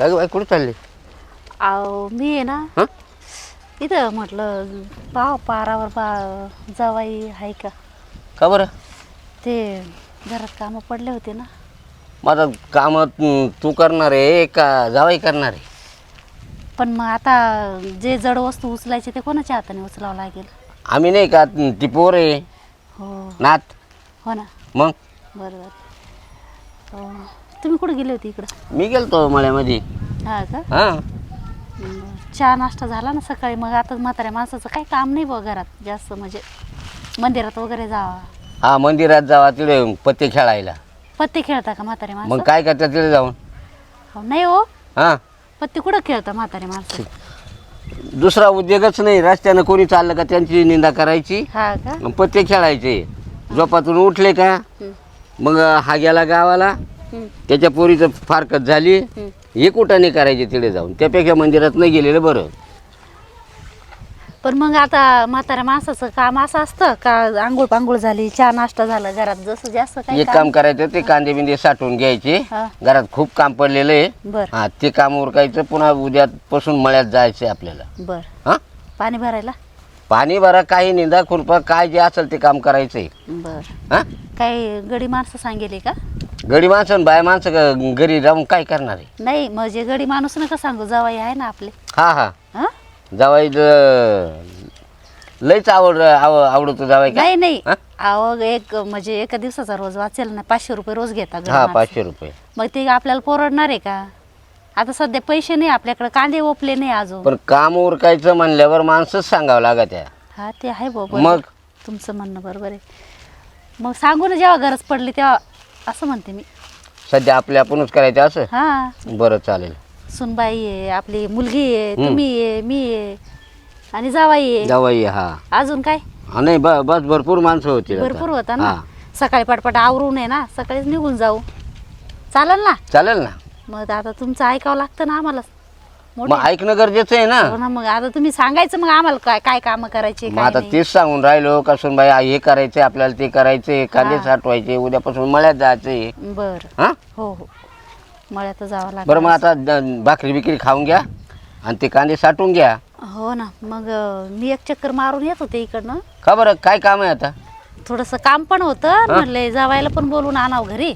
काय बाई कुठे चालली? अहो मी आहे ना हं? इथं म्हटलं पाव पारावर जावाई आहे का का बरं? ते घरात कामं पडले होते ना. माझं काम तू करणार आहे का जावाई करणार आहे? पण मग आता जे जड वस्तू उचलायचे ते कोणाच्या हाताने उचलावं लागेल? आम्ही नाही का ती पोर आहे हो नात. हो ना. मग बरोबर. हो. तुम्ही कुठे गेले होते इकडं? मी गेलतो मळ्यामध्ये. हा का? हां चहा नाश्ता झाला ना सकाळी. मग आता म्हाताऱ्या माणसाचं काही काम नाही बघ घरात जास्त, म्हणजे मंदिरात वगैरे जावा. हा मंदिरात जावा तिथे पत्ते खेळायला. पत्ते खेळता का म्हातारे मग माणसं? काय करतात तिथे जाऊन? हो नाही हो, हां पत्ते कुठं खेळता म्हातारे माणसं? दुसरा उद्योगच नाही. रस्त्यानं कोणी चाललं का त्यांची निंदा करायची, हा का? मग पत्ते खेळायचे. झोपातून उठले का मग हा गेला गावाला, त्याच्या पोरीचं फारकत झाली, हे कुठं नाही करायचे तिथे जाऊन. त्यापेक्षा मंदिरात नाही गेलेलं बरं. पण मग आता म्हाताऱ्या माणसाचं काम असं असतं का? आंघोळ पांघोळ झाली, चहा नाश्ता झाला, घरात जसं जास्त काही एक काम करायचं, ते कांदे बिंदे साठवून घ्यायचे. हा. घरात खूप काम पडलेलं आहे. बर हा ते काम उरकायचं. पुन्हा उद्यापासून मळ्यात जायचं आपल्याला. बर. हां पाणी भरायला? पाणी भरा, काही निंदा खुरपा काय जे असेल ते काम करायचंय. बर. हां काही गडी माणसं सांगेले का? गडी माणसं आणि बाय माणसं घरी राहून काय करणार आहे? नाही म्हणजे गडी माणूस नका सांगू, जावाई आहे ना आपले. हा हा हा? जावाई लईच आवडतो जावाई का? नाही नाही. हा? अहो एक म्हणजे एका दिवसाचा रोज वाचेल ना, 500 रुपये रोज घेता गडी हा माणसं. 500 रुपये. मग ते आपल्याला परवडणार आहे का? आता सध्या पैसे नाही आपल्याकडे, कांदे ओपले नाही अजून. पण काम उरकायचं म्हणल्यावर माणसंच सांगावं लागत आहे. हा ते आहे बाबा. मग? तुमचं म्हणणं बरोबर आहे. मग सांगू ना जेव्हा गरज पडली तेव्हा, असं म्हणते मी. सध्या आपल्या आपणच करायचं असं? हा. बरं चालेल. सुनबाई आहे, आपली मुलगी आहे, तुम्ही आहे, मी आहे आणि जावाई आहे. जावाई हा. अजून काय? हा नाही बस भरपूर माणसं होती. भरपूर होता ना. सकाळी पटपट आवरून आहे ना, सकाळीच निघून जाऊ. चालेल ना? चालेल ना. मग आता तुमचं ऐकावं लागतं ना आम्हाला. मग ऐकणं गरजेचं आहे ना. हो ना. मग आता तुम्ही सांगायचं मग आम्हाला काय काय कामं करायची मग काय आता नाही. तेच सांगून राहिलो का सुनबाई हे करायचंय आपल्याला, ते करायचंय, कांदे साठवायचे, उद्यापासून मळ्यात जायचंय. बरं. हा हो हो. मळ्यात जावं लागतं. बरं मग आता भाकरी बिकरी खाऊन घ्या आणि ते कांदे साठवून घ्या. हो ना. मग मी एक चक्कर मारून येत होते इकडनं. का बरं काय काम आहे आता? थोडंसं काम पण होतं, म्हणले जावायला पण बोलून आणावं घरी.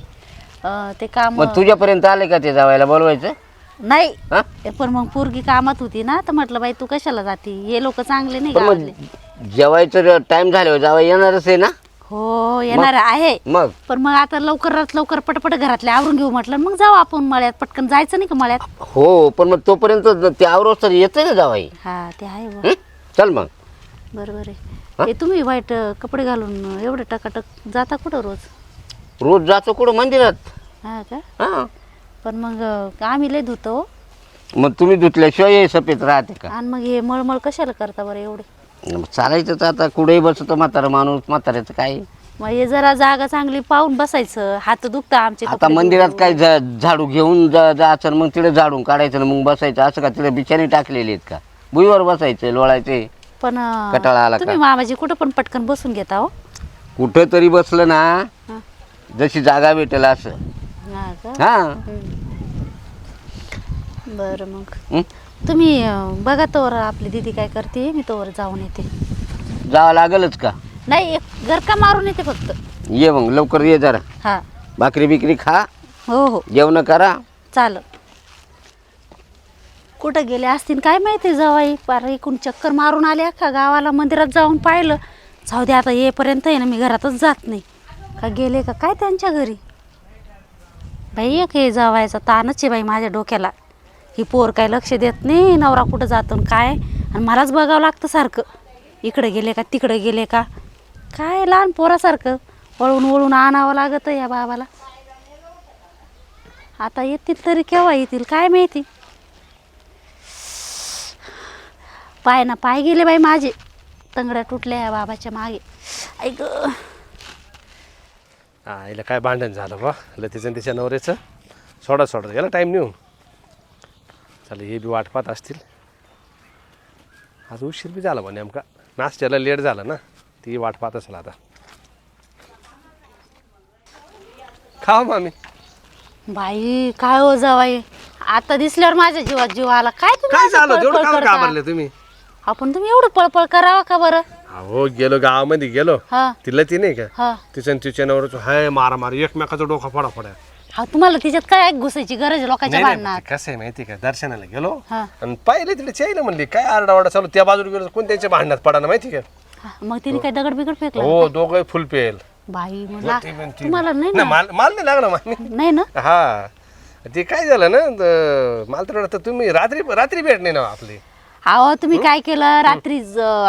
ते काम मग तुझ्यापर्यंत आले का ते जावायला बोलवायचं? नाही. हा पण मग पोरगी कामात होती ना, तर म्हटलं बाई तू कशाला जाती, हे लोक चांगले नाही पण गावातले. मग जेवायचं टाइम झाल्यावर जावाई येणारच आहे ना. हो येणार आहे. मग पण मग आता लवकरात लवकर पटपट घरातले आवरून घेऊ म्हटलं. मग जाऊ आपण मळ्यात, पटकन जायचं नाही का मळ्यात? हो पण मग तोपर्यंत ते आवरोस तर येतं ना जावाई. हा ते आहे बुवा. हं? चल मग. बरोबर आहे. हे तुम्ही वाईट कपडे घालून एवढे टकाटक जाता कुठं रोज? रोज जातो कुठं? मंदिरात. हा का? हा पण मग आम्ही लय धुतो. मग तुम्ही धुतल्याशिवाय हे सफेद राहते का? आणि मग हे मळमळ कशाला करता बरं एवढे? मग चालायचंच आता, कुठेही बसतो म्हातारा माणूस. म्हाताऱ्याचं काय मग हे जरा जागा चांगली पाहून बसायचं. हात दुखता आमचे आता कपडे मंदिरात धुवून. काय झाडू घेऊन जायचं आणि मग तिथे झाडून काढायचं आणि मग बसायचं असं का? तिथे बिचारी टाकलेली आहेत का? भुईवर बसायचं, लोळायचे. पण कटाळा आला तुम्ही का? मामाजी कुठं पण पटकन बसून घेता हो. कुठं तरी बसलं ना, हा. जशी जागा भेटेल असं. हा का? हा बरं मग हं? तुम्ही बघा तोवर आपली दीदी काय करते, मी तोवर जाऊन येते. जावं लागलच का? नाही एक गरका मारून येते फक्त. ये मग लवकर ये जरा. हा. भाकरी बिकरी खा, हो हो जेवण करा. चाल. कुठं गेले असतील काय माहिती जावाई. पार इकडून चक्कर मारून आले अख्खा गावाला, मंदिरात जाऊन पाहिलं. जाऊ दे आता येईपर्यंत आहे ना, मी घरातच जात नाही. का गेले का काय त्यांच्या घरी? बाई एक हे जावायचा ताणच आहे बाई माझ्या डोक्याला. ही पोर काय लक्ष देत नाही, नवरा कुठं जातो काय, आणि मलाच बघावं लागतं सारखं. इकडे गेले का तिकडे गेले का, काय लहान पोरासारखं वळून वळून आणावं लागतं या बाबाला. आता येतील तरी केव्हा येतील काय माहिती. पाय ना पाय गेले बाई माझे, तंगड्या तुटल्या या बाबाच्या मागे. ऐक हा हिला काय भांडण झालं बा लतीचं तिच्या नवऱ्याचं. सोडा याला टाईम नेऊन चालेल. हे बी वाट पाहत असतील. आज उशीर बी झाला बा नेमका, नाश्त्याला लेट झाला ना, ती वाट पाहत असेल आता. खा मामी. बाई काय हो जावाई, आता दिसल्यावर माझ्या जीवात जीव आला. काय तुम्ही काय असं झालं पळपळ तेवढं का करता? घाबरले तुम्ही? आपण तुम्ही एवढं पळपळ करावा का बरं? हो गेलो गावामध्ये गेलो हा तिला ती नाही का हा तिच्या नवऱ्याचं हाय मारा मारा एकमेकाचा डोका फोडा फोडा. हा तुम्हाला त्याच्यात काय घुसायची गरज आहे लोकांच्या नाही भांडणात? नाही कसं आहे माहिती का दर्शनाला गेलो हा आणि पाहिले तिथे चायला म्हणली काय आरडावाडा चालू त्या बाजूला गेलो कोण त्यांच्या भांडणात पडा ना माहिती का. हा, मग तिने काय दगड बिगड फेकला? हो दोघं फुल पेल. बाई मला तुम्हाला नाही नाही ना माल नाही लागला मामी. नाही ना हा ते काय झालं ना मला तर वाटतं तुम्ही रात्री भेट नाही ना आपली. अहो तुम्ही काय केलं रात्री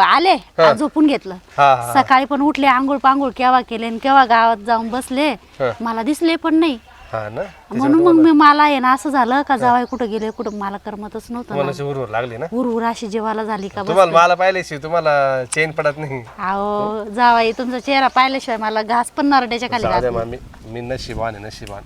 आले झोपून घेतलं. हा हा सकाळी पण उठले आंघोळ पांघोळ केव्हा केले आणि केव्हा गावात जाऊन बसले. हा. मला दिसले पण नाही हा ना म्हणून मग मी मला आहे ना असं झालं का जावाय कुठं गेले कुठं मला करमतच नव्हतं तुम्हाला ना. अशी उरवर लागली ना उर अशी जेवायला झाली का बस. तुम्हाला मला पाहिल्याशी तुम्हाला चेन पडत नाही. अहो जावाई तुमचा चेहरा पाहिल्याशिवाय मला घास पण नरड्याच्या खाली जाऊ जात द्या नाही. मामी मी नशिबान आहे नशिबान.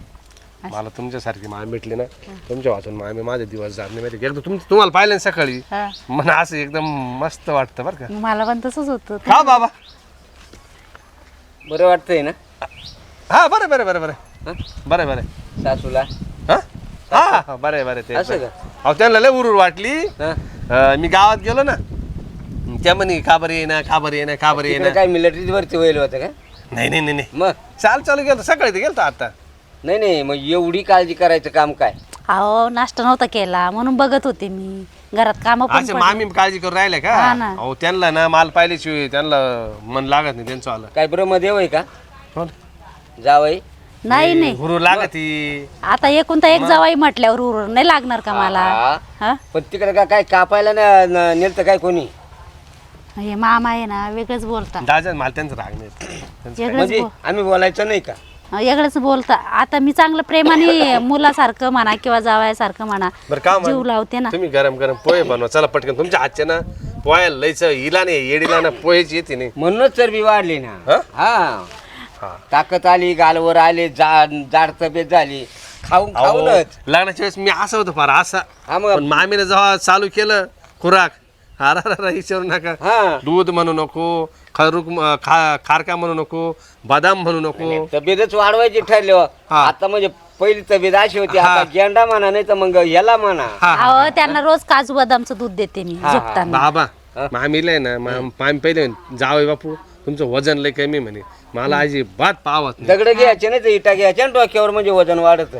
मला तुमच्यासारखी मामी भेटली ना तुमच्या वाचून मामी माझे दिवस जात नाही माहिती एकदा तुम्हाला पाहिलं ना सकाळी हा. मला असं एकदम मस्त वाटतं बरं का. मला पण तसंच होतं. का बाबा बरं वाटतंय ना हा बरं बरं बरं बरं हा? बरं बरं सासूला हा हा बरं बरं ते असं का? अहो त्यांना लय उरूर वाटली. हा? मी गावात गेलो ना त्या म्हणे का बरं येईना का बरं येईना का बरं तिकडे येईना. काय मिलिटरी वरती वैल होतं का? नाही नाही नाही नाही मग चालू गेलो सकाळी ते गेलो आता. नाही नाही मग एवढी काळजी करायचं काम काय? अहो नाश्ता नव्हता केला म्हणून बघत होते मी घरात काम पण असे मामी काळजी करून राहिले का. हा ना. अहो त्यांना ना माल पाहिल्याशिवाय त्यांना मन लागत नाही त्यांचं आलं. काय ब्रह्मदेव आहे का हो. जावई? नाही नाही हुरूर लागती. आता एकूण तर एक जावाई म्हटल्यावर उर नाही लागणार का मला? हा. हा पण तिकडे का काय कापायला नेलतं काय कोणी? हे मामा आहे ना वेगळंच बोलता. दादा मला त्यांचं राग नाही त्यांचं वेगळंच म्हणजे आम्ही बोलायचं नाही का? वेगळंच बोलता. आता मी चांगलं प्रेमाने मुलासारखं म्हणा किंवा जावयासारखं म्हणा बरं का जीव लावते ना. तुम्ही गरम गरम पोहे बनवा चला पटकन तुमच्या हातच्या ना पोह्याला लयच हिला नाही येडीला ना पोहेची येते नाही. म्हणूनच चरबी वाढली ना. हा? हा हा. ताकद आली गालवर आले जाड तब्येत झाली खाऊन अहो, खाऊनच. लग्नाच्या वेळेस मी असं होतं फार असा हा मग. पण मामीने जेव्हा चालू केलं खुराक अरा विचारू नका. हा दूध म्हणू नको खारका म्हणू नको बदाम म्हणू नको. तब्येतच वाढवायची ठरली हो. हा. आता म्हणजे पहिली तब्येत अशी होती हा. आता गेंडा म्हणा नाही तर मग याला म्हणा. हा, हा. अहो त्यांना रोज काजू बदामचं दूध देते मी हा. झोपताना. बाबा मामीला आहे ना मामी पहिले जावय बापू तुमचं वजन लय कमी म्हणे मला अजिबात पावत नाही. दगड घ्यायचे नाही तर इटा घ्यायच्या आणि डोक्यावर म्हणजे वजन वाढत.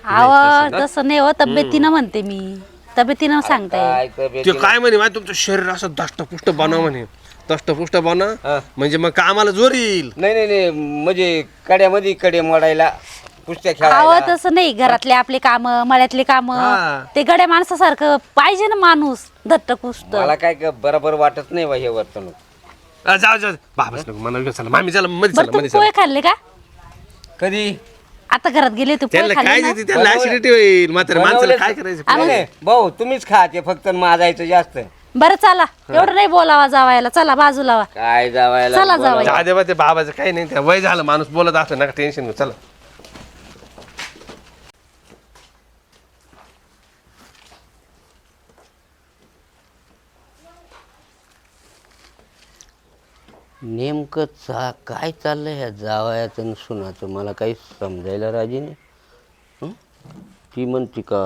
अहो तसं नाही हो तब्येतीनं म्हणते मी तब्येतीनं सांगताय. काय ते तब्येत काय म्हणे माहिती तुमचं शरीर असं दष्टपुष्ट बनव म्हणे दष्टपुष्ट बनव हा. म्हणजे मग कामाला जोर येईल. नाही नाही नाही म्हणजे कड्यामध्ये कडे मोडायला कुस्त्या अहो खेळायला. तसं नाही घरातले आपले काम मळ्यातले काम हा. ते गड्या माणसासारखं पाहिजे ना माणूस दत्तपुष्ट. मला काय बरोबर वाटत नाही बा हे वर्तणूक. जाऊ जाऊ बाबाच नको मला घेऊन चला मामी चला मध्ये बरं चला तुम्ही मध्ये चला. पोहे खाल्ले का? कधी आता घरात गेले होते पोहे त्यांना खाल्ले काय ना? देते त्यांना ऍसिडिटी होईल मात्र माणसाला काय करायचं. नाही, नाही, भाऊ तुम्हीच खाते फक्त माजायचं जास्त. बरं चला एवढं नाही बोलावा जावायला चला बाजूला वा. काय जावायला चला बोलावं. जावई. जा देवा ते बाबाचं काही नाही त्या वय झालं माणूस बोलत असलं नका टेन्शन घेऊ चला. नेमकं काय चाललंय ह्या जावयाचं आणि सुनाचं मला काही समजायला राजी नाही. हं? ती म्हणते का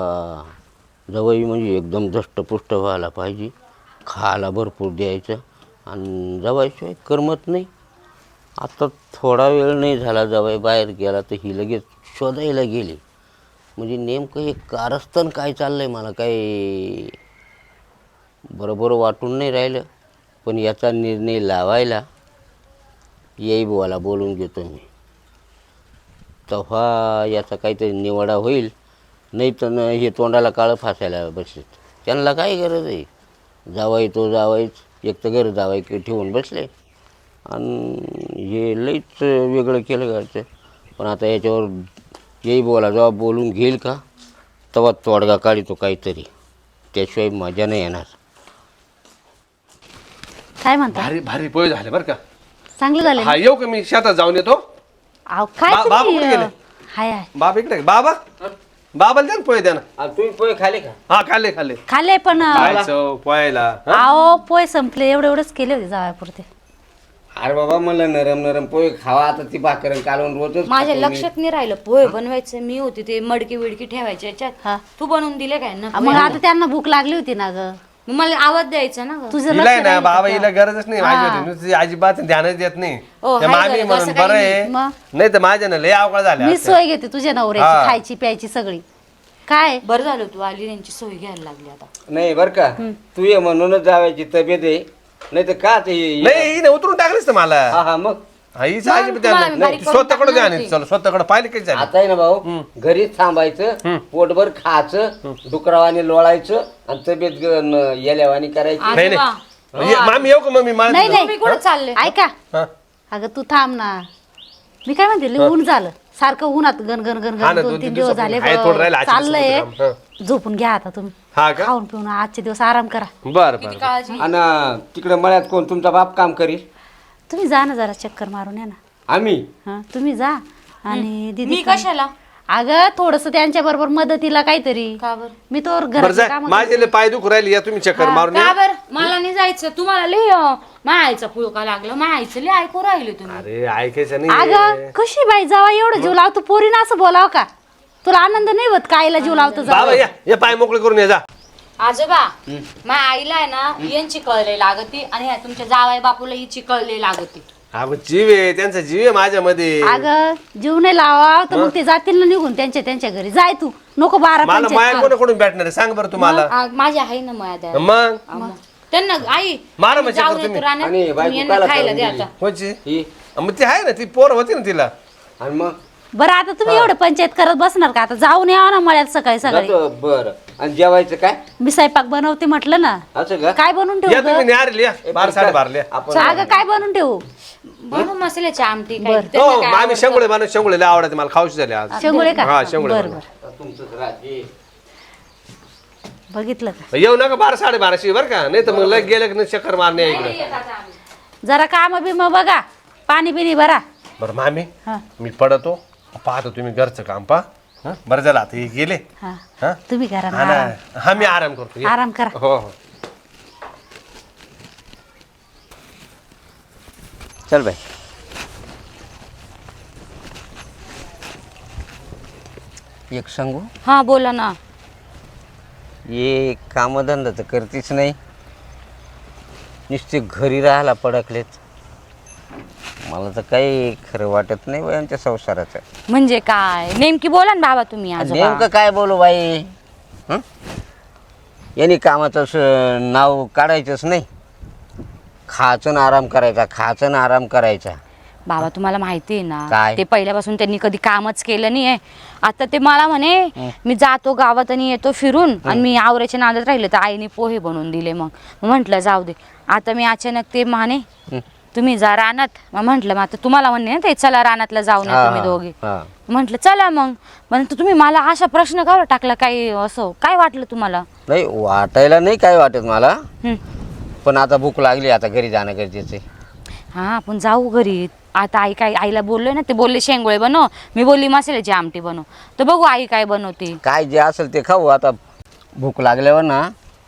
जावई म्हणजे एकदम धष्टपुष्ट व्हायला पाहिजे खायला भरपूर द्यायचं आणि जावायशिवाय करमत नाही. आता थोडा वेळ नाही झाला जावई बाहेर गेला तर ही लगेच शोधायला गेली. म्हणजे नेमकं हे कारस्थान काय चाललंय मला काही बरोबर वाटून नाही राहिलं. पण याचा निर्णय लावायला येई बुवाला बोलून घेतो मी तेव्हा याचा काहीतरी निवाडा होईल. नाही तर न हे तोंडाला काळं फासायला बसलेत. त्यांना काय गरज आहे जावाई तो जावाईच एक तर घर जावाई ठेवून बसले आणि हे लईच वेगळं केलं घरचं. पण आता याच्यावर येई बुवाला जेव्हा बोलून घेईल का तेव्हा तोडगा काढतो काहीतरी त्याशिवाय मजा नाही येणार. काय म्हणता भारी भारी पोहे झाले बरं का. चांगलं झालं हा येऊ का मी शेतात जाऊन येतो. अहो काय बाबा तुम्ही कुठे गेले? हाय हाय बाबा इकडे बाबा बाबाला द्या ना पोहे द्या ना. तुम्ही पोहे खाले का? हा खाल्ले खाल्ले खाल्ले पण खायचं पोहायला. अहो पोहे संपले एवढे एवढेच केले होते जावायपुरते. अरे बाबा मला नरम नरम पोहे खावा, आता ती भाकर कालवून रोजच माझ्या खातो मी. लक्षात नाही राहिलं पोहे बनवायचं मी होती ते मडकी विडकी ठेवायचे हा. याच्यात तू बनवून दिले काय ना मग आता त्यांना भूक लागली होती ना ग, मग मला आवाज द्यायचा ना ग. तुझं हिला लक्ष आहे ना राहिलं बाबा का? हिला गरजच नाही माझी नुसती अजिबात ध्यानच देत नाही. ओ, त्या हाय मामी गरज, म्हणून असं काही बरं आहे, मग? नाही तर माझ्या ना लय अवघड झाल्या मी असत्या. सोय घेते तुझ्या नवऱ्याची, हा. खायची प्यायची सगळी. काय बरं झालं तू आली यांची सोय घ्यायला लागली आता. नाही बर का, तू ये म्हणूनच जावायची तब्येत आहे, नाही तर का ते नाही हिने उतरून टाकलीस तर मला हा हा मग हीच मग अजिबात तुम्हाला ध्यान मी नाही. बारीक करून स्वतःकडे टाकणार ध्यान होती. चल स्वतःकडे पाहिलं काही झालं आता आहे ना भाऊ, घरीच थांबायचं, पोटभर खायचं, डुकरावाने लोळायचं आणि तब्येत येल्यावानी करायची. नाही आजोबा, नाही मामी येऊ का मम्मी नाही मला नाही तुम्ही कुठे चालले? ऐका, हा. अगं तू थांब ना. मी काय म्हणते, लय ऊन झालं सारखं, उन्हात गण हा ना, 2-3 दिवस झाले आहे, थोडं राहिलं आजच्या चाललंय. दिवसाचं झोपून घ्या आता तुम्ही, हा का खाऊन पिऊन आजचे दिवस आराम करा. बर किती बर काळजी. आणि तिकडे मळ्यात कोण तुमचा बाप काम करील? तुम्ही जा ना जरा चक्कर मारून या ना. आम्ही हा तुम्ही जा. आणि दीदी मी कशाला अगं थोडस त्यांच्या बरोबर मदतीला काहीतरी. का बर मी तर बरं घराचे जा काम माझे लय पाय दुखू राहिले या तुम्ही चक्कर मारून या. का बर मला नाही जायचं तुम्हाला लय मायाचा पुळका लागलं मायाचं लय ऐकू राहिले तुम्ही. अरे ऐकायचं नाही अगं कशी बाई जावा एवढं जीव लावतो पोरीनं असं बोलाव का? तुला आनंद नाही होत का आईला जीव लावतो बाबा जावा? या पाय मोकळे करून या जा. आजोबा माझ्या आईला आहे ना यांची कळले लागती आणि ह्या तुमच्या जावाई बापूला हिची कळले लागती. अगं जीव आहे त्यांचा जीव आहे माझ्यामध्ये. अगं जीव नाही लावा तर मग ते जातील ना निघून त्यांच्या घरी. जाय तू नको 12 मला माया पंचायत कोणाकडून भेटणार आहे सांग बरं तुम्हाला. माझी आहे ना माया द्या मग त्यांना आई मारा मग जाऊ चक्कर दे तुम्ही. तू रानात, आणि तुम्ही बायको यांना काला खायला करून द्या दिली? आता. कोणची ही मग ती आहे ना ती पोर होती ना तिला. आणि मग बरं आता तुम्ही एवढे पंचायत करत बसणार का? आता जाऊन यावं ना मळ्यात सकाळी सकाळी. जातो बर. आणि जेवायचं काय मी स्वयंपाक बनवते म्हटलं ना. असं का? काय बनवून या ठेवू तुम्ही ग? न्यारली या 12-12:30 या. आपण अगं काय बनवून ठेवू? बनवू मसाल्याची आमटी काय हो त्यांना काय आम्ही आवडतं? शेंगुळे बनव शेंगुळे लय आवडते मला खाऊशी झाले आज. शेंगुळे का? हा शेंगुळे बरं बनव. बरं तुमचंच राहते. बघितलं का? येऊ नका 12-12:30 बरं का नाही तर मग लय गेलं की चक्कर मारणे इकडे. जरा काम बिम बघा, पाणी बिनी भरा. बरं मामी हा मी पडतो पाहतो तुम्ही घरचं काम पा. बरं झालं आता हे गेले. हा हा तुम्ही करा ना हा ना. आराम. हा मी आराम करतो ये. आराम करा. हो हो चल बाई. एक सांगू, हा बोला ना. ये कामधंदा तर करतीच नाही, नुसते घरी राहायला पडकलेत. मला तर काही खरं वाटत नाही बाई आमच्या संसाराचं. म्हणजे काय नेमकी बोला ना बाबा तुम्ही आजोबा. नेमकं काय बोलू बाई? हं? यांनी कामाचं नाव काढायचंच नाही. खायचं ना आराम करायचा, खायचं ना आराम करायचा. बाबा तुम्हाला माहिती आहे ना काय? ते पहिल्यापासून त्यांनी कधी कामच केलं नाहीये. आता ते मला म्हणे मी जातो गावात आणि येतो फिरून आणि मी आवऱ्याच्या नादात राहिले तर आईने पोहे बनवून दिले. मग म्हटलं जाऊ दे. आता मी अचानक ते म्हणे तुम्ही जा रानात. मग म्हटलं मग आता तुम्हाला म्हणणे ना ते चला रानातला जाऊन या तुम्ही दोघे. हा. म्हटलं चला मग. म्हणतो तुम्ही मला असा प्रश्न का टाकला? काही असं काय वाटलं तुम्हाला? नाही वाटायला नाही काय वाटत मला, हं. पण आता भूक लागली, आता घरी जाणं गरजेचं आहे. हा आपण जाऊ घरी. आता आई काय आईला बोललोय ना ते बोलले शेंगोळे बनव, मी बोलली मसाल्याची आमटी बनव. तर बघू आई काय बनवते. काय जे असेल ते खाऊ. आता भूक लागल्यावर ना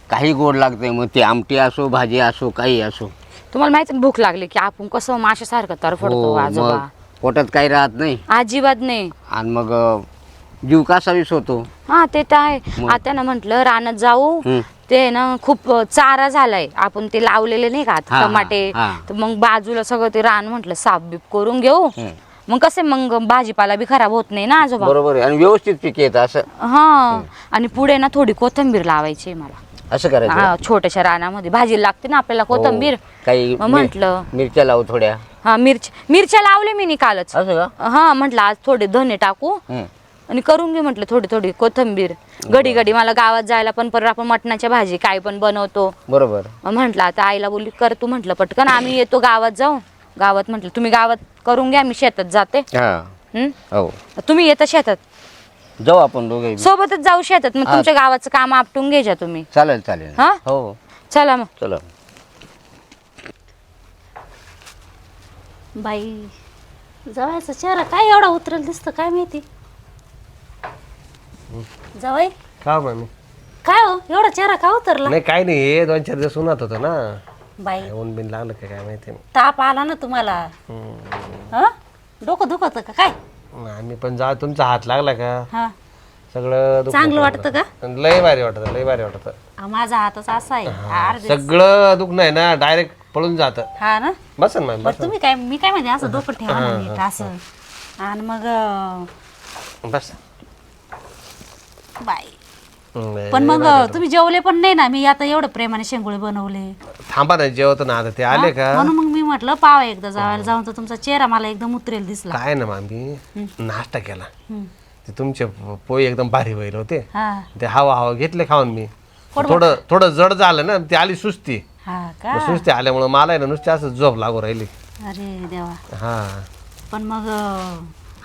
काही गोड लागते, मग ती आमटी असो भाजी असो काही असो. तुम्हाला माहिती आहे भूक लागली की आपण कसं माशासारखं तरफडतो हो, आजोबा. मग पोटात काही राहत नाही अजिबात नाही. आणि मग जीव कासावीस होतो. हा ते तर आहे. आता ना म्हटलं रानात जाऊ. हं. ते ना खूप चारा झालाय आपण ते लावलेले नाही का हा, टमाटे. हा. तर मग बाजूला सगळं ते रान म्हटलं साफ बीप करून घेऊ. हं. मग कसे मग भाजीपाला बी खराब होत नाही ना आजोबा. बरोबर आहे, आणि व्यवस्थित पीक येतं असं. हा आणि पुढे ना थोडी कोथिंबीर लावायची आहे मला. असं करायचं. हा छोट्याशा रानामध्ये भाजी लागते ना आपल्याला कोथिंबीर. हो, काही मग म्हटलं मिरच्या लावू थोड्या. हा मिरच्या लावले मी नी कालच. असं का? हा म्हटलं आज थोडे धने टाकू हं. आणि करून घे म्हटलं थोडी थोडी कोथिंबीर. घडी घडी मला गावात जायला पण परत आपण मटणाच्या भाजी काय पण बनवतो. बरोबर. मग म्हटलं आता आईला बोलली कर तू म्हटलं पटकन आम्ही येतो गावात जाऊ. गावात म्हटलं तुम्ही गावात करून घ्या मी शेतात जाते. हा. हं? हो, तुम्ही येता शेतात जाऊ आपण दोघे. सोबतच जाऊ शेतात. मग तुमच्या गावाचं काम आपटून घ्यायच्या तुम्ही. चालेल चालेल. हा? हो चला मग. चला. बाई जवायचा चेहरा काय एवढा उतरेल दिसतं काय माहिती? जवाई का मामी? काय हो एवढा चेहरा का उतरला? नाही काय नाही हे 2-4 दिवस उन्हात होतं ना. बाई काय ऊन बिन लागलं का काय माहिती नाही. ताप आला ना तुम्हाला हं? डोकं दुखत का काय आम्ही पण जा तुमचा हात लागला का हा सगळं दुखणं चांगलं पडलं. वाटतं का लय भारी वाटत लय भारी वाटत. माझा हातच असा आहे अर्धे सगळं दुखणं आहे ना डायरेक्ट पळून जातं. हा ना बस ना मॅम बरं तुम्ही काय मी काय म्हणते असं डोकं ठेवा ना नीट असं आणि मग बस. बाई लय पण मग भारी वाटतं. तुम्ही जेवले पण नाही ना मी आता एवढं प्रेमाने शेंगुळे बनवले थांबा ना जेवत ना आता ते आले का म्हणून मग मी म्हटलं पावा एकदा जावायला जाऊन तर तुमचा चेहरा मला एकदम उतरेल दिसला काय ना मामी नाश्ता केला ते तुमचे पोहे एकदम भारी व्हायला होते हा ते हवा घेतले खाऊन मी थोडं थोडं जड झालं ना ती आली सुस्ती हा का मग सुस्ती आल्यामुळे मला आहे ना नुसती असं झोप लागू राहिली. अरे देवा हा पण मग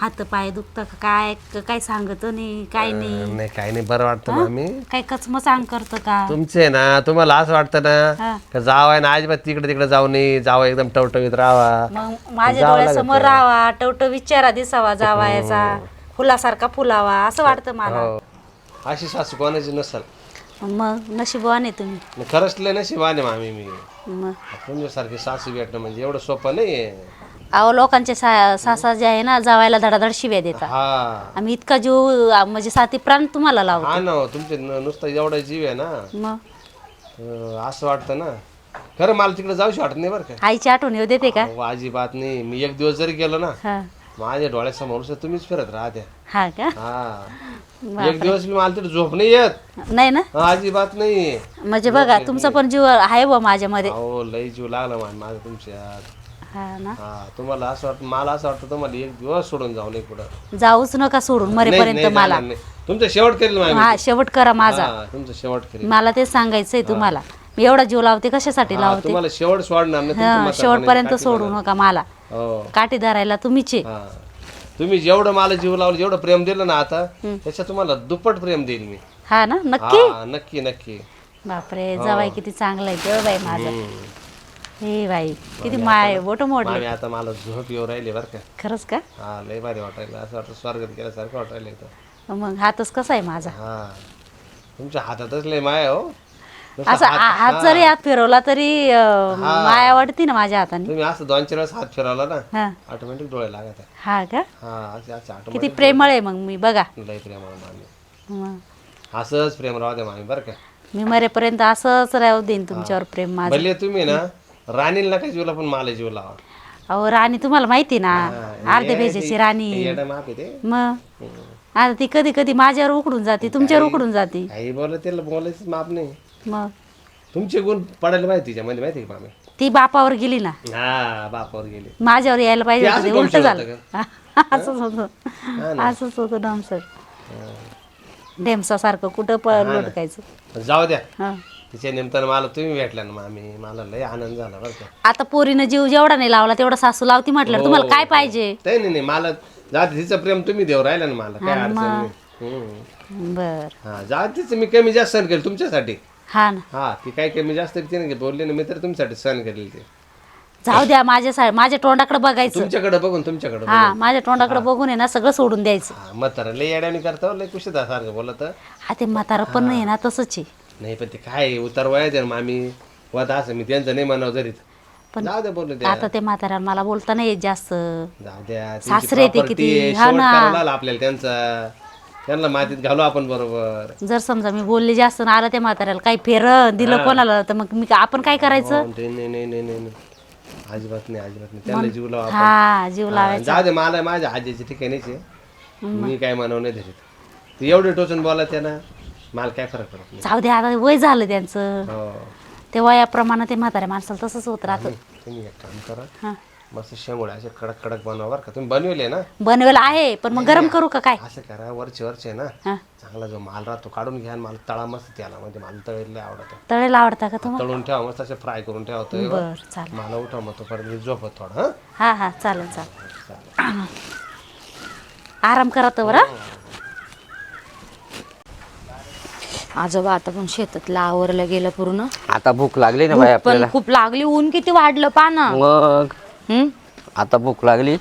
हात पाय दुखतं का काय काय सांगत नाही काय नाही नाही काही नाही बरं वाटतं मामी. काय कचमच अंग करतं का तुमचे ना तुम्हाला असं वाटतं ना हा. का जावाय ना अजिबात तिकडे तिकडे जाऊ नये जावं एकदम टवटवीत राहावा. मग माझ्या डोळ्यासमोर राहावा टवट विचारा दिसावा जावायचा फुलासारखा फुलावा असं वाटतं मला हो. अशी सासू कोणाची नसल. मग नशीबवान आहे तुम्ही मग खरंच लय नशिबाने मामी मी मग तुमच्यासारखी सासू भेटणं म्हणजे एवढं सोपं नाही. अहो लोकांचे सासा जे आहे ना जावायला धडाधड शिव्या देतात हा आम्ही इतका जीव म्हणजे साथी प्राण तुम्हाला लावतो हा ना तुमचे नुसतं एवढा जीव आहे ना मग असं वाटतं ना खरं मला तिकडे जाऊशी वाटत नाही बरं का. आईची आठवण येऊ देते का अहो, अजिबात नाही. मी एक दिवस जरी गेलो ना हा माझ्या डोळ्यासमोर तुम्हीच फिरत राहत्या. हा का हा एक दिवस मी मला तिथे झोप नाही येत. नाही ना हा, अजिबात नाही. म्हणजे बघा तुमचा पण जीव आहे बा माझ्यामध्ये अहो लय जीव लागला माझा तुमच्यात. हा ना हा तुम्हाला असं वाटतं मला असं वाटतं तुम्हाला एक दिवस सोडून जाऊ नये कुठं. जाऊच नका सोडून मरेपर्यंत नाही, मला जाणार नाही. तुमचं शेवट करेल माझ्या हा शेवट करा माझा तुमचं शेवट करेल. मला तेच सांगायचंय तुम्हाला मी एवढा जीव लावते कशासाठी हा, लावते तुम्हाला शेवट सोडणार नाही. हा तुमचं शेवटपर्यंत म्हातारपणी सोडू नका मला हो काठी धरायला तुम्हीच आहे. हा तुम्ही जेवढं मला जीव लावलं जेवढं प्रेम दिलं ना आता त्याच्यात तुम्हाला दुप्पट प्रेम देईल मी. हा ना नक्की हा नक्की नक्की. बापरे जावाई किती चांगला आहे ग बाई माझा हे बाई किती माय बोट मोडले मामी आता मला झोप येऊ राहिली बरं का. खरंच का हा लय भारी वाटायला असं वाटतं स्वर्गात गेल्यासारखं वाटायला इथं. मग हातच कसा आहे माझा हा तुमच्या हातातच लय माया हो. असं हात जरी हात फिरवला तरी माया वाटते ना माझ्या हाताने तुम्ही असं 2-4 वेळेस हात फिरवला ना हा ऑटोमॅटिक डोळे लागत आहे. हा का हा असे असे किती ऑटोमॅटिक प्रेमळ आहे मग मी बघा लय प्रेम आहे मामी. मग असंच प्रेम राहू द्या मामी बरं का. मी मरेपर्यंत असंच राहू देईन तुमच्यावर प्रेम माझं भले तुम्ही ना राणीला नका जीवला पण मला जीव लावा. अहो राणी तुम्हाला माहिती ना अर्ध्या भेजाची राणी येडं माप आहे ते. मग आता ती कधी कधी माझ्यावर उकडून जाते तुमच्यावर उकडून जाते काही बोलत त्याला बोलायचं माप नाही. मग तुमचे गुण पडायला माहिती तिच्यामध्ये माहिती का मामी. ती बापावर गेली ना हा बापावर गेले. माझ्यावर यायला पाहिजे ते होतं, असं ते उलट गमशे झालं होतं असंच होतं असंच होतं डान्सर ढेमसासारखं कुठं लोटकायचं जाऊ द्या हा तिच्या निमित्तानं मला तुम्ही भेटला ना मामी मला लय आनंद झाला बरं का. आता पोरीनं जीव जेवढा नाही लावला तेवढा सासू लावती म्हटलं तुम्हाला काय पाहिजे नाही नाही नाही मला जात तिचं प्रेम तुम्ही देऊ राहिला ना मला काय अडचण नाही. हम्म. बर हा जा तिचं मी कमी जास्त सहन केलं तुमच्यासाठी. हा ना हा ती काय कमी जास्त तिने बोलले ना मी तर तुमच्यासाठी सहन करेल ते. जाऊ द्या माझ्या तोंडाकडे बघायचं तुमच्याकडे बघून तुमच्याकडे हा माझ्या तोंडाकडे बघून आहे ना सगळं सोडून द्यायचं म्हातारा लय येड्याने करता लय कुशीत सारखं बोलत. हा ते म्हातारं पण नाही ना तसंच आहे नाही पण ते काय उतार वयात आहे ना मामी वत असं मी त्यांचं नाही म्हणावं जरीत पण जाऊ द्या बोलले द्या आता ते म्हाताऱ्याला मला बोलता नाही येत जास्त जाऊ द्या त्यांची सासरे ते property किती, आहे, हा शेवट ना. करायला लागला आपल्याला त्यांचा त्यांना मातीत घालू आपण बरोबर. जर समजा मी बोलले जास्त ना आला त्या म्हाताऱ्याला काही फेर दिलं कोणाला तर मग मी आपण काय करायचं नाही नाही नाही नाही नाही नाही. अजिबात नाही अजिबात नाही त्यांना जीव लावा आपण. हा जीव हा, लावायचा जाऊ दे मला माझ्या आजीची ठिकाणीच आहे मी काय म्हणावं नाही धरीत. तू एवढे टोचून बोला त्यांना मला काय फरक पडत नाही. जाऊ दे आता वय झालं त्यांचं हो ते वयाप्रमाणे ते म्हाताऱ्या माणसाला तसंच होत राहतं तुम्ही एक काम करा हा मस्त शेंगोळ्या असे कडक कडक बनवा बरं का. तुम्ही बनवले ना बनवेल आहे पण मग गरम करू का काय असं करा वरचे ना हा चांगला जो माल राहतो काढून घ्या आणि मला तळा मस्त त्याला म्हणजे मला तळेला आवडतं. तळेला आवडता का तुम्हाला तळून ठेवा मस्त असे फ्राय करून ठेवतो बर चालेल मला उठव मग तोपर्यंत मी झोपत थोडं. हा हा हा चालेल चालेल आराम करा तर बरं आजोबा आता पण शेतातला आवरलं गेलं पूर्ण आता भूक लागली ना बाई भूक पण आपल्याला. खूप लागली ऊन किती वाढलं पाना मग आता भूक लागली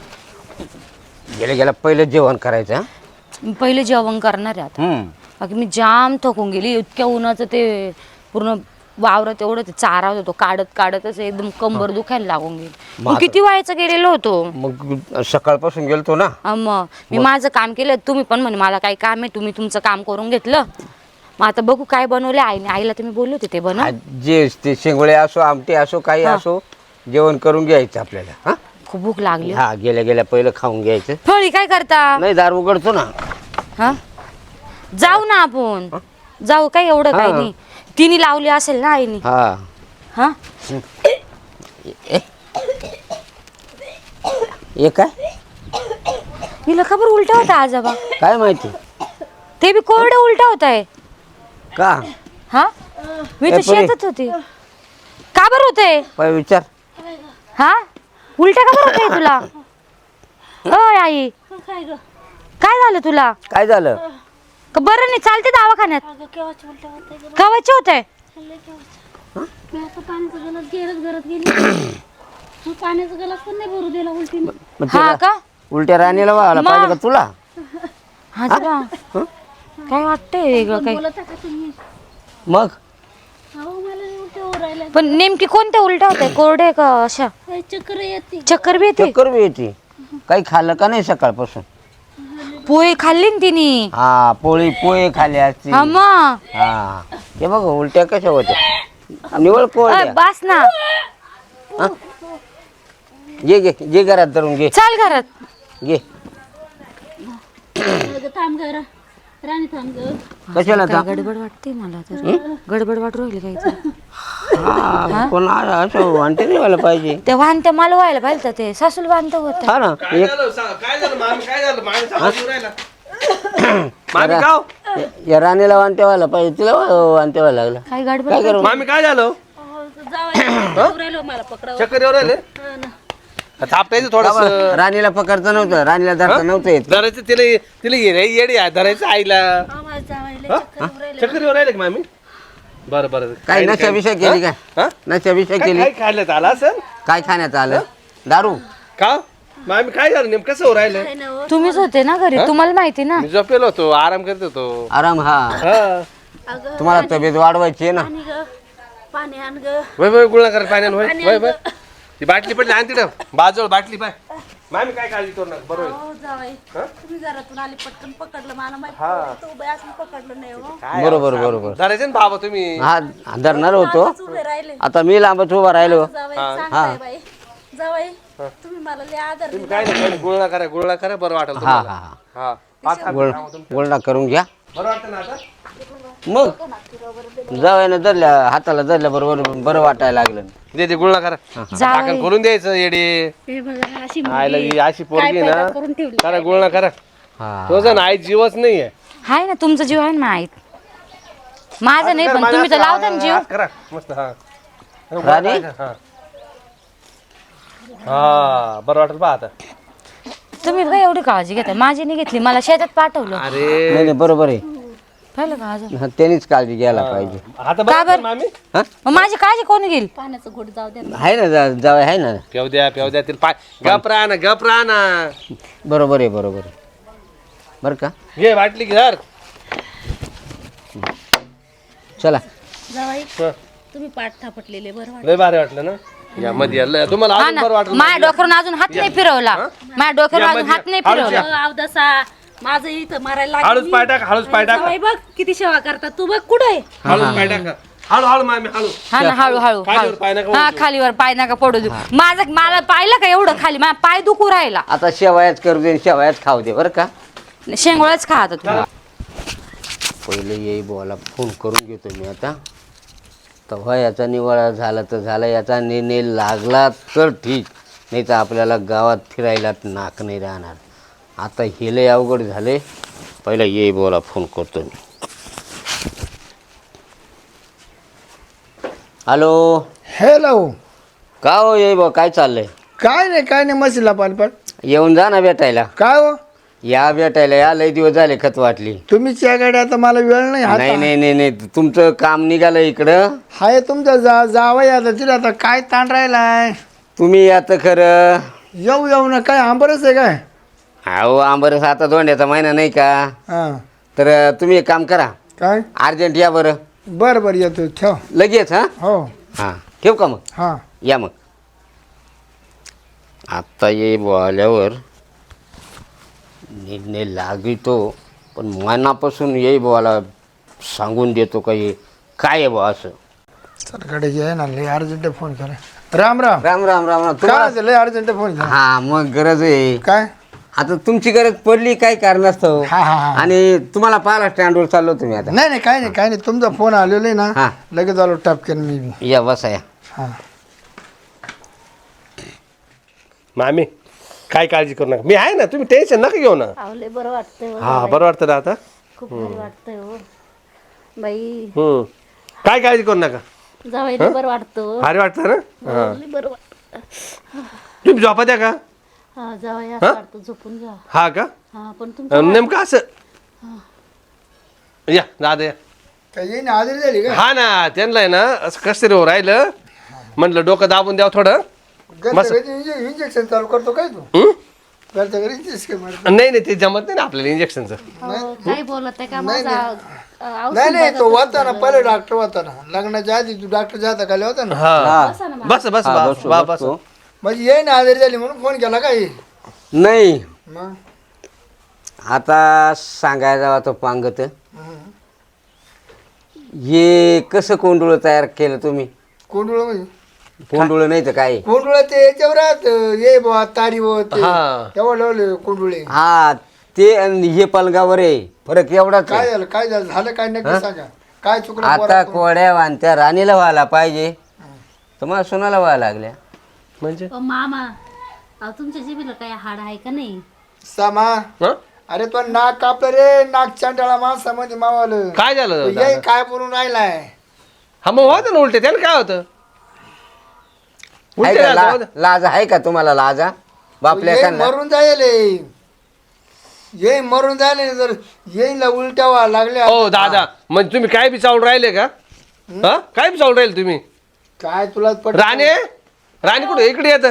गेल्या गेल्या पहिलं जेवण करायचं हं? पहिले जेवण करणार आहे आता हम्म. बाकी मी जाम थकून गेली इतक्या उन्हाचं ते पूर्ण वावरात एवढं ते चारा होतो काढत काढतच एकदम कंबर दुखायला लागून गेली. मग किती व्हायचं गेलेलो होतो. मग सकाळपासून गेलतो ना. मग मी माझं काम केलं, तुम्ही पण म्हणे मला काही काम आहे, तुम्ही तुमचं काम करून घेतलं. मग आता बघू काय बनवले आईने. आईला तुम्ही बोलले होते ते बनव. जे ते शेंगोळे असो आमटे असो काही असो जेवण करून घ्यायचं आपल्याला. हा खूप भूक लागली. हा गेल्या गेल्या पहिलं खाऊन घ्यायचं. फळी काय करता. नाही दार उघडतो ना. हा जाऊ ना आपण जाऊ, काय एवढं काही नाही. तिने लावली असेल ना आईने. हा हा हे काय हिला खबर उलटा होता आजोबा. काय माहिती ते बी कोरडे उलटा होत आहे. का हा मी तर ए, पुरी. शेतात होते. का बरं होते. पाय विचार. हा उलटा का बरं होतंय तुला. अय आई काय ग काय झालं तुला. काय झालं. का बरं नाही चालते दवाखान्यात. केव्हाची उलट्या होते ग कवाचे होत आहे. मी आता पाण्याचा गलास गेरच गरज गेली. मग पाण्याचा गलास पण नाही भरू दिला उलटी. मग ते हा का? का उलट्या राणीला व्हायला मग. पाहिजे का तुला. आजोबा काय वाटतंय वेगळं काही. बोलत का तुम्ही. मग अहो मला नाही उलट्या होऊ राहिल्या. पण नेमकी कोणत्या उलट्या होत आहे, कोरडे का अशा. काही चक्कर येते. चक्कर बी येते. चक्कर बी येते. काही खाल्लं का नाही सकाळपासून. पोळी खाल्ली ना तिने. हा पोळी पोहे खाल्ले असते. हा मग हा हे बघ उलट्या कशा होत्या. निवळ कोळ बस ना. घे घरात धरून घे चाल घरात. घे. थांब ग राणी थांब ग. कशाला काय गडबड वाटते मला तर. गडबड वाटू राहिली काही. हा पण असं वांटे नाही व्हायला पाहिजे. ते वाहनत्या मला व्हायला पाहिजे तर ते सासूल वाहनत होत. हा ना काय झालं मामी काय झालं मामी सांगू राहिला. मामी गाव या राणीला वांटे व्हायला पाहिजे तिला वांटे व्हायला लागला. काय गडबड. काय करू. मामी काय झालं. जाऊ मला पकडा. चक्कर येऊ राहिले. थापटायचं थोडस. राणीला पकडता नव्हतं राणीला धरता नव्हतं येत. धरायचं तिला तिला येडी आहे धरायचं आईला. चक्कर येऊ राहिले का मामी. बरं बरं काय नशा विषय केली काय. नशा विषय केली. काय खायला आला असेल. काय खाण्यात आलं. दारू. का मामी काय झालं नेमकं कसं होऊ राहिलं. तुम्हीच होते ना घरी, तुम्हाला माहिती ना. मी झोपेलो होतो आराम करत होतो. आराम. हा हा तुम्हाला तब्येत वाढवायची आहे ना. पाणी आण ग. वय वय गुळा कर पाण्यानं वय वय वय. ती बाटली पडली आणते ना बाजूला बाटली पाय. मामी काय काळजी करू नका बरोबर. हो जावाई तुम्ही घरातून आले पटकन पकडलं मला माहिती. तो बाय असं पकडलं नाही हो. बरोबर बरोबर. धरायचं ना बाबा तुम्ही. हा धरणार होतो. उभे राहिले. आता मी लांबच उभा राहिलो. जावाई सांगताय बाई. जावाई तुम्ही मला लय आदर तुम्ही काय नाही गुळणा करा बरं वाटेल हा तुम्हाला. हा हा पाच हात गोळ गोळणा करून घ्या. बरं वाटतं ना आता. मग जावयानं धरल्या हाताला धरल्या बरोबर बरं वाटायला लागलं. दे गुळणा करा. टाकण करून द्यायचं येडे. हे बघा अशी आईला ही अशी पोरगी ना करून ठेवली. करा गुळणा करा. हा तो जण आई जीवच नाहीये. हाय ना तुमचा जीव आहे ना माहीत. माझं नाही पण तुम्ही तर लावता ना जीव. करा मस्त. हा राणी? हा हा बरं वाटेल पहा आता. तुम्ही काय एवढी काळजी घेता. माझी नाही घेतली, मला शेतात पाठवलं. अरे नाही नाही बरोबर आहे. पाहिलं का अजून. हा, त्यांनीच काळजी घ्यायला पाहिजे. आता का बरं बरं? मामी. हा मग माझी काळजी कोणी घेईल. पाण्याचं घोट जाऊ द्या. आहे ना जावय आहे ना. पेव द्या तिला पाय. गप राहा ना. बरोबर आहे बरोबर आहे. बरं का घे बाटली घर. चला. जावाई तुम्ही पाठ थापटलेले बरं वाटलं. लय भारी वाटलं ना. या मध्ये आलं. तुम्हाला हा अजून ना बरं वाटलं. माझ्या डोक्यावरून अजून हात नाही फिरवला. माझ्या डोक्यावर अजून हात नाही फिरवला. अवदसा माझं इथं मारायला हळूच पाय टाका हळूच पाय टाका. जावाई बघ किती सेवा करतात. तू बघ कुठे हळूच पाय टाका. हळू मामी हळू. हा ना हळू खालीवर पाय नका हा खालीवर पाय नका पडू देऊ. मला पाहिलं का एवढं खाली माझा पाय दुखू राहिला. आता शेवायाच करू दे शेवायाच खाऊ दे बरं का. शेंगोळच खा आता तुम्ही. पहिले येई बोला फोन करून घेतो मी आता. तेव्हा याचा निवाळा झाला तर झाला. याचा निर्णय लागला तर ठीक. नाही तर आपल्याला गावात फिरायला नाक नाही राहणार. आता हे लय अवघड झाले. पहिला येई बोला फोन करतो मी. हॅलो. हॅलो. का हो येई बा काय चाललंय. काय नाही मशीला पालपट. येऊन जा ना भेटायला. काय हो या भेटायला या लय दिवस झाले खत वाटली. तुम्हीच या गाडी आता मला वेळ नाही. नाही नाही नाही नाही तुमचं काम निघालं इकडं. हाय तुमच्या जावं आता तिला आता काय ताण राहिलाय. तुम्ही या तर खरं. येऊ ना काय आंबरच आहे काय. अहो आंबरस आता दोंड्याचा महिना नाही का. हा तर तुम्ही एक काम करा काय अर्जंट या बरं. बरं बरं येतो ठेव. लगेच हां हो हां ठेव का मग हां या मग आत्ता ये आल्यावर निर्णय लागितो पण मनापासून ये बोला सांगून देतो का हे काय आहे बा असं. सरकडे जे आहे ना लय अर्जंट फोन करा. राम राम. राम राम राम राम काय तुम्हाला झालं, लय अर्जंट फोन करा. हा मग गरज आहे काय आता तुमची गरज पडली काय कारणास्तव हा हा हा आणि तुम्हाला पाहिला स्टँडवर चाललो तुम्ही आता नाही नाही काय नाही काय नाही तुमचा फोन आलेला आहे हा. ना लगेच आलो टपकेन मी बी. या बसा या हा मामी काय काळजी करू नका मी आहे ना तुम्ही टेन्शन नका घेऊ ना आवले बरं वाटतंय हो. हा बरं वाटतं ना आता खूप भारी वाटतंय हो बाई. काय काळजी करू नका जावाई लय बरं वाटतं. भारी वाटतं ना हा लय बरं वाटतं. तुम्ही झोपा द्या का हा जावाई असं वाटतं झोपून घ्या. हा का हा पण तुमच्या नेमकं असं या दादा या काय येईन आजारी झाली का हा ना त्यांना आहे ना असं कसं तरी हो राहिलं म्हटलं डोकं दाबून द्यावं थोडं घरच्या घरी इंजेक्शन चालू करतो काय तू हं? घरच्या घरी इंजेक्शन मारतो. नाही नाही ते जमत नाही ना आपल्याला इंजेक्शनचं हो, काय बोलत आहे का माझा औषध नाही नाही बघा तो कसं होता ना पहिले डॉक्टर होता ना लग्नाच्या आधी तू डॉक्टरच्या हाता खाली होता ना हा बसा ना बस बस हा, बस बसतो, बस बसतो. म्हणजे येईन आजारी झाली म्हणून फोन केला काय नाही मग आता सांगायला जावा तो पांगत हे कसं कोंडुळ तयार केलं तुम्ही कोंडुळ म्हणजे कोंडुळ नाही तर काय कोंडुळ ते याच्यावर राहत ये बा तारी ते हा. तेव्हा लावले कोंडुळे हा ते आणि हे पलगावर आहे फरक एवढाच आहे. काय झालं झालं काय नक्की सांगा काय चुकलं आता पोराचं? कोड्या वानत्या राणीला व्हायला पाहिजे तुम्हाला सोनाला व्हायला लागल्या म्हणजे हो, मामा अहो तुमच्या जिभेला काय हाड आहे का नाही. सामा हं? अरे तो नाक कापलं रे नाक चांडाळा माणसामध्ये मावालं काय झालं तो दादा? ये काय बोलून राहिलाय हा मग होतं ना उलटे त्याला काय होतं आहे उलटे का राहतं, होतं. लाज आहे का तुम्हाला लाजा बापल्या ये का मरून जायले ये मरून जायले जर येईन उलट्या व्हायला लागल्या हो दादा म्हणजे तुम्ही काय बी चावून राहिले का हा काय बी चावून राहिले तुम्ही काय तुला पट राणे राणी कुठे इकडे येत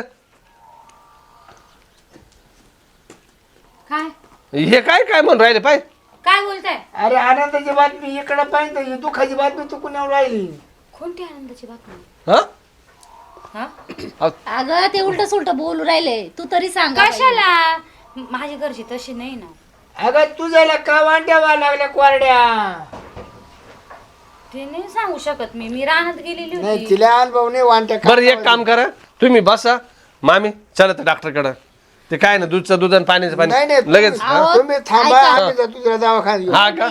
काय हे काय काय म्हणून राहिले पाय काय बोलताय अरे आनंदाची बातमी इकडे पाहिजे दुःखाची बातमी चुकून येऊन राहिली कोणती आनंदाची बातमी हा हा अगं ते उलट सुलट बोलू राहिले तू तरी सांग कशाला माझी घरची तशी नाही ना अगं तुझ्याला का वांड्या व्हायला लागल्या कोरड्या ते नाही सांगू शकत मी रानात गेलेली नाही होती तिला अनुभव नाही वांट्या बरं एक काम करा तुम्ही बसा मामी चला तर डॉक्टरकडे ते काय ना दूधचं दूध आणि पाण्याचं नाही पाणी नाही लगेच तुम्ही थांबा आम्ही जातो तुझ्या दवाखान्यात घेऊन. हा का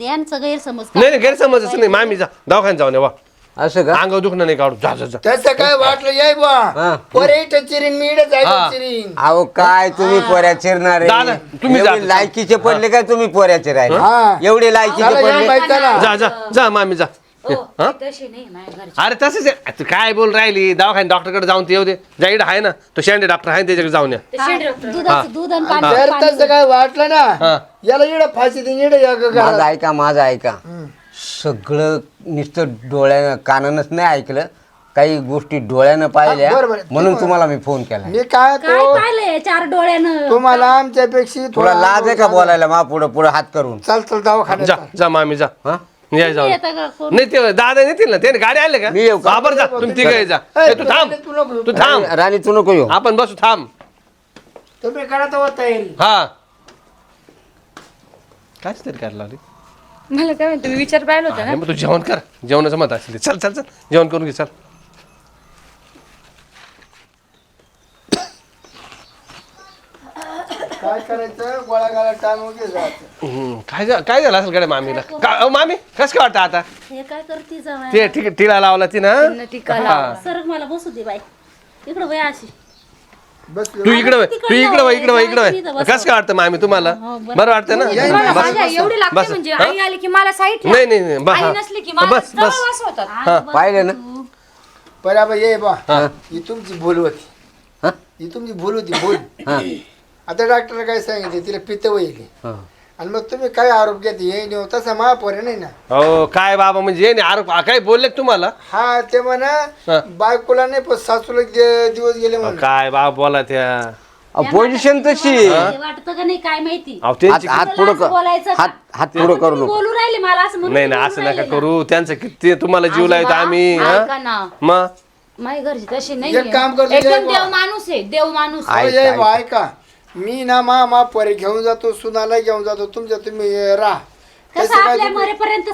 यांचं गैरसमज नाही नाही गैरसमजच नाही मामी जा दवाखान्यात जाऊन या वा असं का अंगावर दुखणं नाही काढू जा जा जा तसं काय वाटलं याय बा हा. पोरे इथं चिरीन मी इथं हा. जायचं चिरीन अहो काय तुम्ही पोऱ्या चिरणार दादा, तुम्ही जा. लायकीचे पडले काय तुम्ही पोऱ्याचे राहिले हा. एवढे लायकीचे चला या पडले बाई चला जा जा जा मामी जा ओ, हा? ती तशी नाही माझ्या घरची अरे तसंच आहे. तू काय बोल राहिली दवाखान्यात डॉक्टरकडे जाऊन ते येऊ दे जाईड आहे ना तो शेंडे डॉक्टर आहे त्याच्याकडे जाऊन या ते शेंडी डॉक्टर दुधाचं दूध आणि पाणी जर तसं काय वाटलं ना हा याला इकडं फाशी दे इकडं या ग माझं घरात. ऐका माझं ऐका सगळं नुसतं डोळ्यानं कानानंच नाही ऐकलं काही गोष्टी डोळ्यानं पाहिल्या हा, बरोबर आहे. म्हणून तुम्हाला मी फोन केला मी काय काय तो पाहिलंय 4 डोळ्यानं तुम्हाला आमच्यापेक्षा तुला लाज आहे का बोलायला मा पुढं पुढं हात करून चल चल दवाखान्यात जा चल. जा मामी जा हा या जाऊन येतं का कोण? नाही ते दादा येतील ना त्याने गाडी आणले का मी येऊ का? हा, बरं जा तुम्ही तिघ जा ए, ए, तू थांब तू नको. तू थांब राणी तू नको येऊ आपण बसू थांब तुम्ही करा तर तयारी हा कायच तरी करायला लागली मला काय माहिती, तुम्ही विचार पाहिलं होतं अरे मग तू जेवण कर जेवणाचं मत असेल ते. चल चल चल जेवण करून घे चल काय करायचं गोळा गाळा टाइम वगैरे जायचं काय झालं असेल कडे मामीला अहो, मामी कसं काय वाटतं आता हे काय करते जावई ते ठीक टिळा लावला ती ना त्यांना टीका हा. सरक मला बसू दे बाई इकडं वय अशी बस तू इकडे वळ, तू इकडे वळ, इकडे वळ, इकडे वळ. कसं काय वाटतं मामी तुम्हाला बरं वाटतं ना तुम्हाला बस माझ्या एवढी लागते बस. म्हणजे हा? आई आली की मला साईट नाही नाही नाही बस, आई हा. नसली की मला बस बस वास होतात पाहिलं ना बराबर ये बा हा. ही तुमची भूल होती हा? ही तुमची भूल होती भूल हा. आता डॉक्टरने काय सांगितले तिला पित्त वहिली हा. आणि मग तुम्ही काय आरोप घेते हे नाही तसा महापौर नाही ना हो काय बाबा म्हणजे हे नाही आरोप काय बोलले का तुम्हाला हा ते म्हणा हा. बायकोला नाही पण सासूला दिवस गेले म्हणून काय बाबा बोला त्या पोझिशन तशी आहे. वाटतं का नाही काय माहिती अहो त्यांची हात पुढं असं बोलायचं का? हात पुढं करू नको. बोलू राहिले मला असं म्हणून नाही मी ना बोलू असं नका राहिले ना. करू त्यांचं किती तुम्हाला जीव लावतो आम्ही ऐका ना मग माझी घरची तशी एक काम करतो, नाही एकदम जय देव माणूस आहे देव माणूस ऐक, ये ऐक. बाय का मी ना मा परी घेऊन जातो सुनाला घेऊन जातो तुमच्या तुम्ही राहा कसं तसं काय आपल्या मरेपर्यंत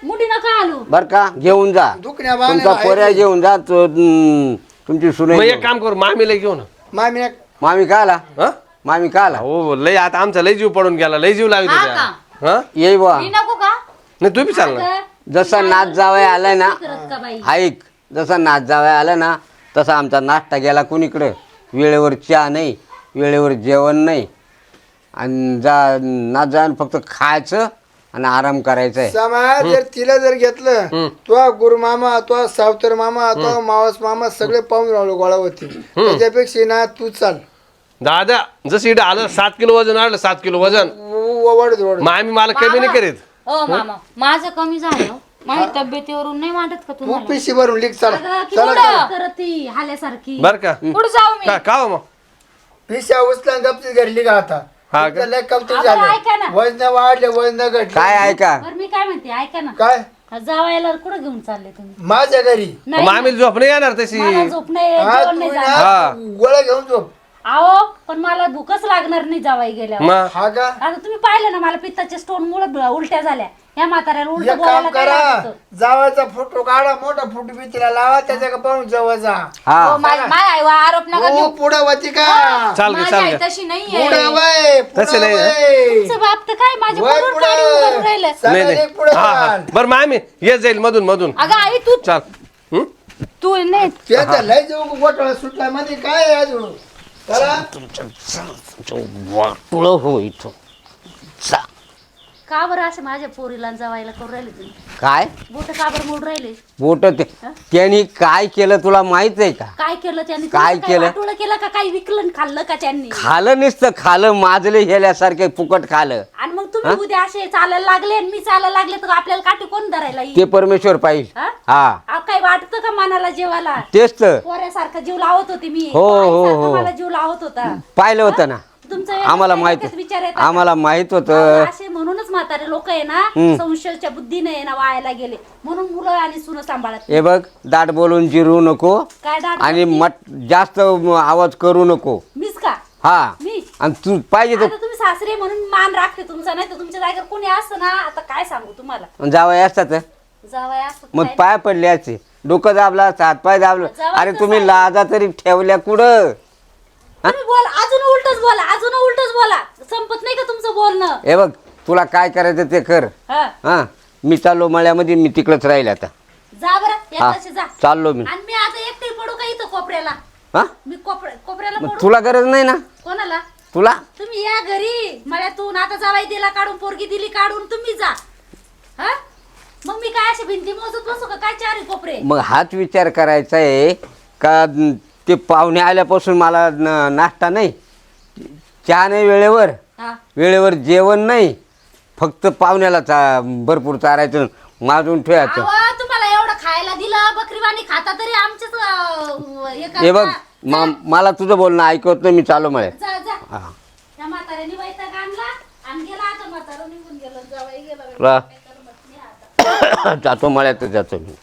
मुठी नका आलू बर का घेऊन जा दुखण्या तुमचा बाळाला पोऱ्या आहे. घेऊन जा तुमची मग सुने एक काम करू मामीला घेऊ ना मामी मामी का आला हा? मामी का आला हो लय आता आमचा लय जीव पडून गेला लय जीव लावतो हा त्या का? हा येई बा मी नको का नाही तू बी चाल ना जसा नाच जावय आलाय ना करत का बाई ऐक जसा नाच जावय आला ना तसा आमचा नाश्ता गेला कुणीकडे वेळेवर चहा नाही वेळेवर जेवण नाही आणि नाच जाऊन फक्त खायचं आणि आराम करायचा आहे समाज जर तिला जर घेतलं तो गुरु मामा तो सावतर मामा तो मावस मामा सगळे पाहून राहिलो गोळा होती त्याच्यापेक्षा ना तू चाल दादा जसं इकडे आलं 7 किलो वजन आलं 7 किलो वजन ओवड मग आम्ही मला कमी नाही करीत हो मामा माझं कमी झालं माझ्या तब्येतीवरून नाही वाटत का तू तुम्हाला पिशी भरून लिख चला अगं, किती चला उडं करत ती हाल्यासारखी बर का कुठं जाऊ मी का हो मग पिशा उचला गपची घरी लिखा आता हा का? लय कमती अगं, ऐका ना. झालं वजन वाढले वजन घटले काय ऐका बरं मी काय म्हणते ऐका ना काय जावायला कुठं घेऊन चालले तुम्ही माझ्या घरी नाही मामीला झोप नाही येणार तशी मला झोप नाही हा जेवण तू नाही ना झालं हा. गोळ्या घेऊन झोप अहो पण मला भूकच लागणार नाही जावाई गेल्यावर मग हा का आता तुम्ही पाहिलं ना मला पित्ताच्या स्टोन मुळे उलट्या झाल्या या म्हाताऱ्याला उलट एक बोलायला काम काय करा लागतं? जावाचा फोटो काढा मोठा फोटो बी तिला लावा त्याच्या का पाहून जवळ जा हा हो, माझ्या आईवर आरोप नका हो घेऊ पुढे वती का चाल गे माझी चाल आई गे तशी नाहीये पुढे वय तसं नाही, तुमचं बाप तर काय माझ्या वय बरोबर गाडी उभारून राहिलं नाही नाही पुढे हा हा बरं मामी ये जाईल मधून मधून अगं आई तू चाल हं? तू नाही त्याचा लय जाऊ गोठळा सुटला मध्ये काय आहे अजून चला वाटुळं हो इथं चा. का बरं असं माझ्या पोरीला जावायला करून राहिले तुम्ही काय बोट का बरं मोड राहिले बोट त्यांनी काय केलं तुला माहित आहे का काय केलं त्यांनी काय केलं? वाटोळं केलं का काही विकलं खाल्लं का त्यांनी खालं नुसतं खालं माजले हेल्यासारखे फुकट खालं आणि मग तुम्ही उद्या असे चालायला लागले आणि मी चालायला लागले तर आपल्याला काठी कोण धरायला येईल? ते परमेश्वर पाहिजे हा? हा अहो, काही वाटतं का मनाला जेवायला तेच तर पोऱ्यासारखा जीव लावत होती मी हो, हो, आईसारखं हो. मला जीव लावत होता पाहिलं होतं ना तुमचं आम्हाला डोक्यात माहित विचार येतात का? आम्हाला माहित होतं अहो, असे म्हणूनच म्हातारे लोक आहे ना संशयाच्या बुद्धीने आहे ना वायाला गेले म्हणून मुलं आणि सुन सांभाळत हे बघ दाट बोलून जिरू नको काय दाट आणि जास्त आवाज करू नको मीच का हा मी आणि तू पाहिजे आता तुम्ही सासरे म्हणून मान राखते तुमचा नाही तर तुमच्या जागेवर कोणी असतं ना आता काय सांगू तुम्हाला तर जावई असतात जावई असतं मग काय? पाय पडले असते डोकं दाबला हात पाय दाबलं जावई अरे कसं तुम्ही आहे? लाजा तरी ठेवल्या कुठं तुम्ही बोला अजून उलटच बोला अजून उलटच बोला संपत नाही का तुमचं बोलणं हे बघ तुला काय करायचं ते कर हा हा मी चाललो मळ्यामध्ये मी तिकडच राहील आता जा बरं हा एकदाशी जा चाललो मी आणि मी आता एकटी पडू का इथं कोपऱ्याला हा मी कोपऱ्याला मग पडू तुला गरज नाही ना कोणाला तुला तुम्ही या घरी मळ्यातून आता जावाई दिला काढून पोरगी दिली काढून तुम्ही जा हा मग मी काय अशी भिंती मोजत बसू का काय चारी कोपरे मग हाच विचार करायचा आहे का ते पाहुणे आल्यापासून मला नाश्ता नाही चहा नाही वेळेवर हा वेळेवर जेवण नाही फक्त पाहुण्याला भरपूर चारायचं माजून ठेवायचं अहो, तुम्हाला एवढं खायला दिलं बकरीवाणी खाता तरी आमचेच हे बघ मला तुझं बोलणं ऐकत नाही मी चालू मळे जा जा हा त्या म्हाताऱ्याने वैताग आणला आणि गेला आता म्हातारा निघून गेलं जावाई गेला तुला जातो मळ्यात जातो मी